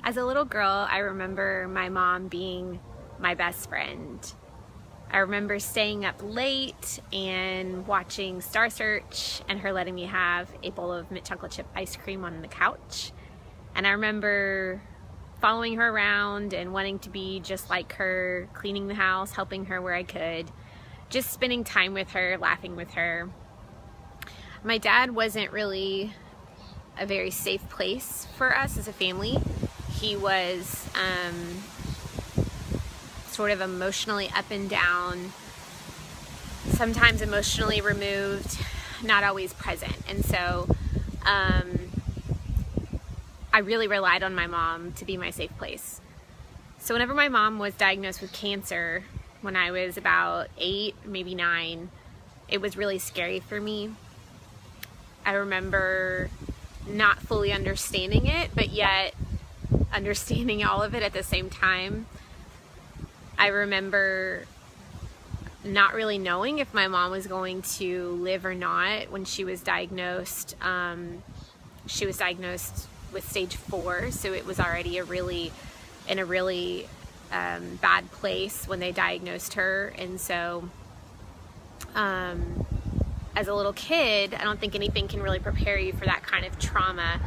As a little girl, I remember my mom being my best friend. I remember staying up late and watching Star Search and her letting me have a bowl of mint chocolate chip ice cream on the couch. And I remember following her around and wanting to be just like her, cleaning the house, helping her where I could, just spending time with her, laughing with her. My dad wasn't really a very safe place for us as a family. He was sort of emotionally up and down, sometimes emotionally removed, not always present. And so I really relied on my mom to be my safe place. So whenever my mom was diagnosed with cancer when I was about 8, maybe 9, it was really scary for me. I remember not fully understanding it, but yet understanding all of it at the same time. I remember not really knowing if my mom was going to live or not when she was diagnosed. She was diagnosed with stage 4, so it was already in a really bad place when they diagnosed her. And so as a little kid, I don't think anything can really prepare you for that kind of trauma.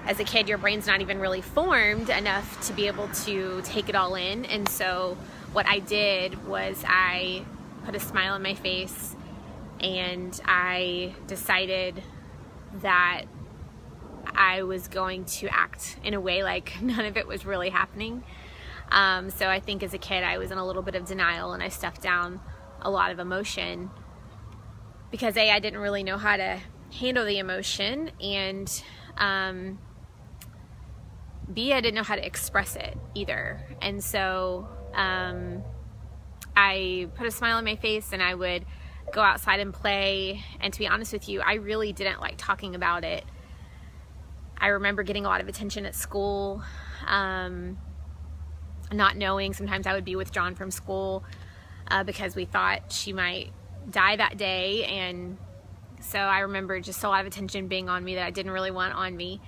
As a kid, your brain's not even really formed enough to be able to take it all in. And so what I did was I put a smile on my face and I decided that I was going to act in a way like none of it was really happening. So I think as a kid, I was in a little bit of denial and I stuffed down a lot of emotion because I didn't really know how to handle the emotion, and B, I didn't know how to express it either. And so I put a smile on my face and I would go outside and play. And to be honest with you, I really didn't like talking about it. I remember getting a lot of attention at school, not knowing. Sometimes I would be withdrawn from school because we thought she might die that day. And so I remember just a lot of attention being on me that I didn't really want on me.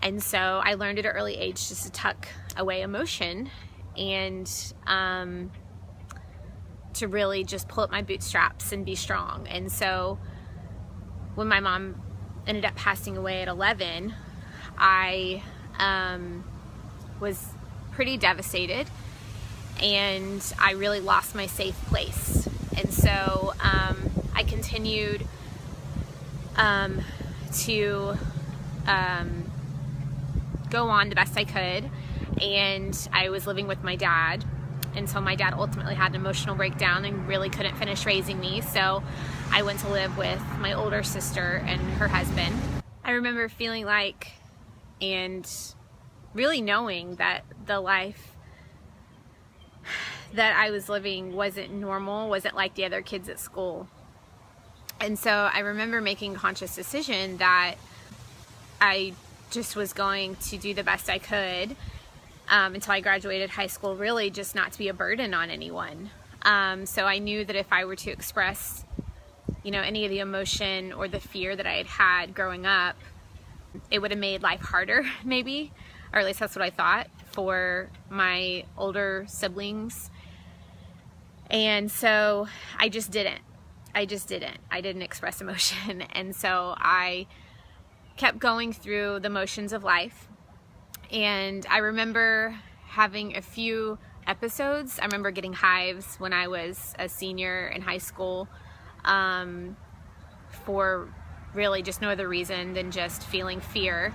And so I learned at an early age just to tuck away emotion and to really just pull up my bootstraps and be strong. And so when my mom ended up passing away at 11, I was pretty devastated and I really lost my safe place. And so I continued to go on the best I could, and I was living with my dad until my dad ultimately had an emotional breakdown and really couldn't finish raising me. So I went to live with my older sister and her husband. I remember feeling like and really knowing that the life that I was living wasn't normal, wasn't like the other kids at school. And so I remember making a conscious decision that I just was going to do the best I could until I graduated high school, really just not to be a burden on anyone. So I knew that if I were to express, any of the emotion or the fear that I had had growing up, it would have made life harder, maybe, or at least that's what I thought, for my older siblings. And so I just didn't. I didn't express emotion. And so I kept going through the motions of life. And I remember having a few episodes. I remember getting hives when I was a senior in high school for really just no other reason than just feeling fear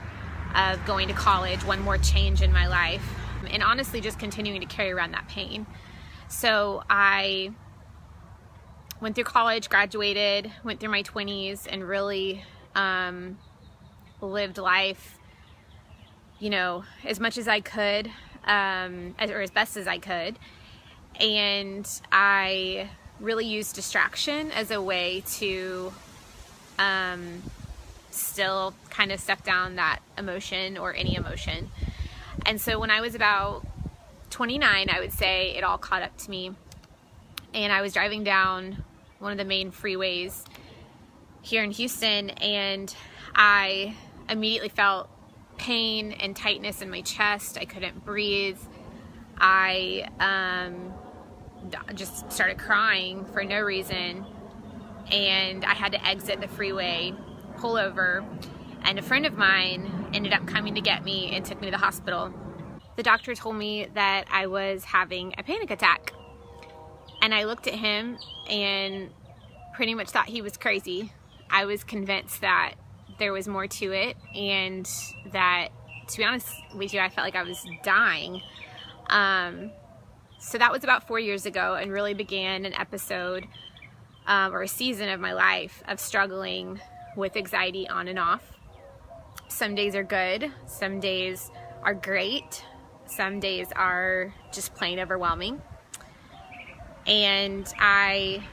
of going to college, one more change in my life, and honestly just continuing to carry around that pain. So I went through college, graduated, went through my 20s, and really lived life, as much as I could, or as best as I could. And I really used distraction as a way to still kind of step down that emotion or any emotion. And so when I was about 29, I would say it all caught up to me. And I was driving down one of the main freeways here in Houston, and I immediately felt pain and tightness in my chest. I couldn't breathe. I just started crying for no reason, and I had to exit the freeway, pull over, and a friend of mine ended up coming to get me and took me to the hospital. The doctor told me that I was having a panic attack, and I looked at him and pretty much thought he was crazy. I was convinced that there was more to it, and that, to be honest with you, I felt like I was dying. So that was about 4 years ago, and really began an episode or a season of my life of struggling with anxiety on and off. Some days are good, some days are great, some days are just plain overwhelming. And I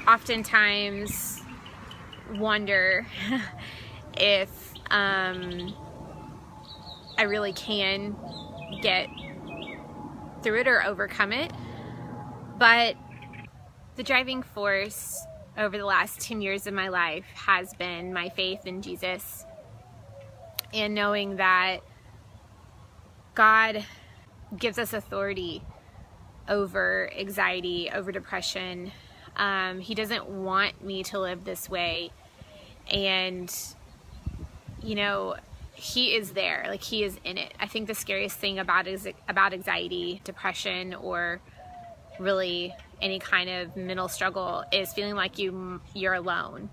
oftentimes wonder if I really can get through it or overcome it. But the driving force over the last 10 years of my life has been my faith in Jesus, and knowing that God gives us authority over anxiety, over depression. He doesn't want me to live this way. And, you know, He is there, like He is in it. I think the scariest thing about anxiety, depression, or really any kind of mental struggle is feeling like you're alone,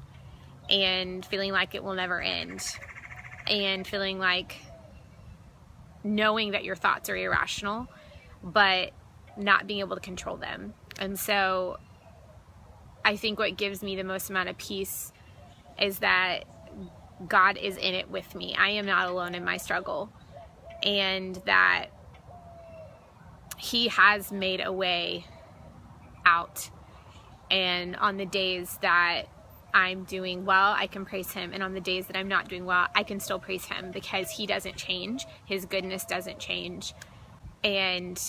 and feeling like it will never end, and feeling like knowing that your thoughts are irrational, but not being able to control them. And so I think what gives me the most amount of peace is that God is in it with me. I am not alone in my struggle, and that He has made a way out. And on the days that I'm doing well, I can praise Him. And on the days that I'm not doing well, I can still praise Him, because He doesn't change. His goodness doesn't change. And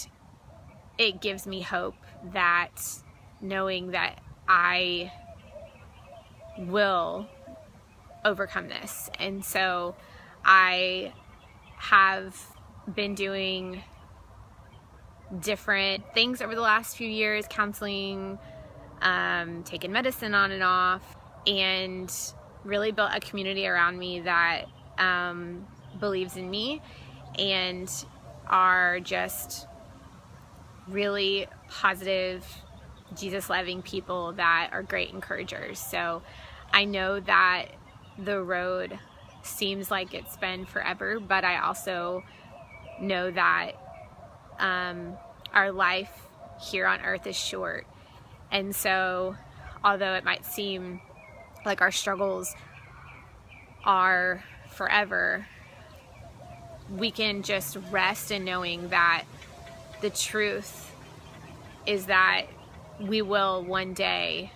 it gives me hope, that knowing that I will overcome this. And so I have been doing different things over the last few years, counseling, taking medicine on and off, and really built a community around me that believes in me and are just really positive, Jesus-loving people that are great encouragers. So I know that the road seems like it's been forever, but I also know that our life here on earth is short. And so although it might seem like our struggles are forever, we can just rest in knowing that the truth is that we will one day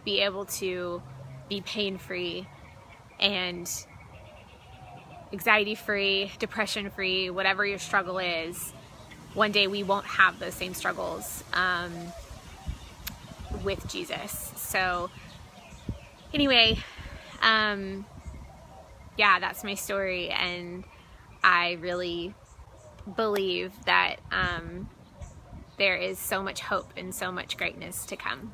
be able to be pain-free and anxiety-free, depression-free, whatever your struggle is. One day we won't have those same struggles with Jesus. So anyway, yeah, that's my story, and I really believe that there is so much hope and so much greatness to come.